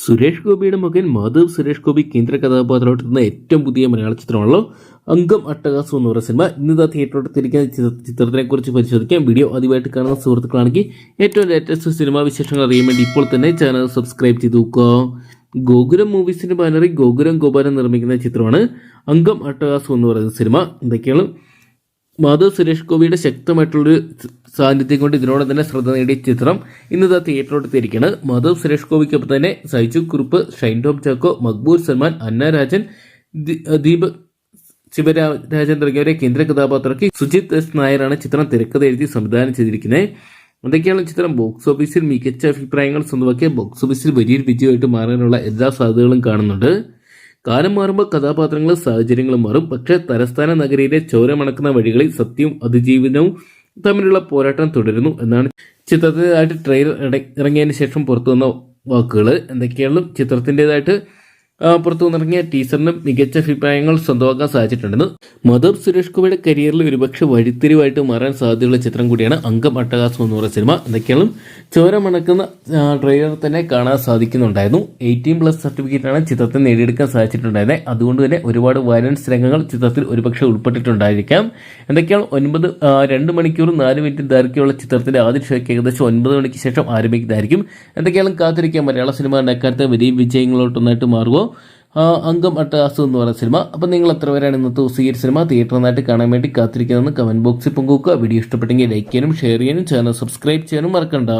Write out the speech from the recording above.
സുരേഷ് ഗോപിയുടെ മകൻ മാധവ് സുരേഷ് ഗോപി കേന്ദ്ര കഥാപാത്രമായിട്ടിരുന്ന ഏറ്റവും പുതിയ മലയാള ചിത്രമാണല്ലോ അംഗം അട്ടഹാസം എന്ന് പറയുന്ന സിനിമ. ഇന്ന് തിയേറ്ററിലെത്തിയിരിക്കുന്ന ചിത്രത്തിനെ കുറിച്ച് പരിശോധിക്കാം. വീഡിയോ ആദ്യമായിട്ട് കാണുന്ന സുഹൃത്തുക്കളാണെങ്കിൽ ഏറ്റവും ലേറ്റസ്റ്റ് സിനിമാ വിശേഷങ്ങൾ അറിയാൻ വേണ്ടി ഇപ്പോൾ തന്നെ ചാനൽ സബ്സ്ക്രൈബ് ചെയ്ത് നോക്കുക. ഗോകുലം മൂവീസിന്റെ ബാനറിൽ ഗോകുലം ഗോപാലൻ നിർമ്മിക്കുന്ന ചിത്രമാണ് അംഗം അട്ടഹാസം എന്ന് പറയുന്ന സിനിമ. എന്തൊക്കെയാണ് മാധവ് സുരേഷ് ഗോപിയുടെ ശക്തമായിട്ടുള്ളൊരു സാന്നിധ്യം കൊണ്ട് ഇതിനോട് തന്നെ ശ്രദ്ധ നേടിയ ചിത്രം ഇന്ന് തിയേറ്ററിലെത്തിയിരിക്കുകയാണ്. മാധവ് സുരേഷ് ഗോപിക്കൊപ്പം തന്നെ സൈജു കുറുപ്പ്, ഷൈൻ ടോം ചാക്കോ, മക്ബൂൽ സൽമാൻ, അന്ന രാജൻ, ദീപ് ശിവരാജൻ തുടങ്ങിയവരെ കേന്ദ്ര കഥാപാത്രക്ക് സുജിത് എസ് നായരാണ് ചിത്രം തിരക്കഥ എഴുതി സംവിധാനം ചെയ്തിരിക്കുന്നത്. എന്തൊക്കെയാണ് ചിത്രം ബോക്സ് ഓഫീസിൽ മികച്ച അഭിപ്രായങ്ങൾ സ്വന്തമാക്കിയ ബോക്സ് ഓഫീസിൽ വലിയൊരു വിജയമായിട്ട് മാറാനുള്ള എല്ലാ സാധ്യതകളും കാണുന്നുണ്ട്. കാലം മാറുമ്പോൾ കഥാപാത്രങ്ങളും സാഹചര്യങ്ങളും മാറും. പക്ഷേ തലസ്ഥാന നഗരിയിലെ ചോരമണക്കുന്ന വഴികളിൽ സത്യവും അതിജീവനവും തമ്മിലുള്ള പോരാട്ടം തുടരുന്നു എന്നാണ് ചിത്രത്തിൻ്റെതായിട്ട് ട്രെയിലർ ഇറങ്ങിയതിന് ശേഷം പുറത്തു വന്ന വാക്കുകൾ. എന്തൊക്കെയാണ് ചിത്രത്തിൻ്റെതായിട്ട് പുറത്തു വന്നിറങ്ങിയ ടീസറിന് മികച്ച അഭിപ്രായങ്ങൾ സ്വന്തമാക്കാൻ സാധിച്ചിട്ടുണ്ടെന്ന്. മാധവ് സുരേഷ് ഗോപിയുടെ കരിയറിൽ ഒരുപക്ഷെ വഴിത്തിരിവായിട്ട് മാറാൻ സാധ്യതയുള്ള ചിത്രം കൂടിയാണ് അംഗം അട്ടഹാസം എന്ന് പറയുന്ന സിനിമ. എന്തൊക്കെയാണ് ചോര മണക്കുന്ന ട്രെയിലർ തന്നെ കാണാൻ സാധിക്കുന്നുണ്ടായിരുന്നു. 18+ സർട്ടിഫിക്കറ്റാണ് ചിത്രത്തിൽ നേടിയെടുക്കാൻ സാധിച്ചിട്ടുണ്ടായിരുന്നത്. അതുകൊണ്ട് തന്നെ ഒരുപാട് വയലൻസ് രംഗങ്ങൾ ചിത്രത്തിൽ ഒരുപക്ഷെ ഉൾപ്പെട്ടിട്ടുണ്ടായിരിക്കാം. എന്തൊക്കെയാണ് 2 മണിക്കൂറും 4 മിനിറ്റ് ദൈർഘ്യമുള്ള ചിത്രത്തിന്റെ ആദ്യ ഷോയ്ക്ക് ഏകദേശം 9 മണിക്ക് ശേഷം ആരംഭിക്കുന്നതായിരിക്കും. എന്തൊക്കെയാണ് കാത്തിരിക്കാം. മലയാള സിനിമ അക്കാലത്തെ വലിയ വിജയങ്ങളോട്ടൊന്നായിട്ട് മാറുമോ അംഗം അട്ടഹാസം എന്ന് പറയുന്ന സിനിമ. അപ്പം നിങ്ങൾ എത്ര പേരാണ് ഇന്നത്തെ ദിവസം ഈ സിനിമ തിയേറ്ററിനായിട്ട് കാണാൻ വേണ്ടി കാത്തിരിക്കുന്നതെന്ന് കമന്റ് ബോക്സിൽ പങ്കുവെക്കുക. വീഡിയോ ഇഷ്ടപ്പെട്ടെങ്കിൽ ലൈക്ക് ചെയ്യാനും ഷെയർ ചെയ്യാനും ചാനൽ സബ്സ്ക്രൈബ് ചെയ്യാനും മറക്കണ്ട.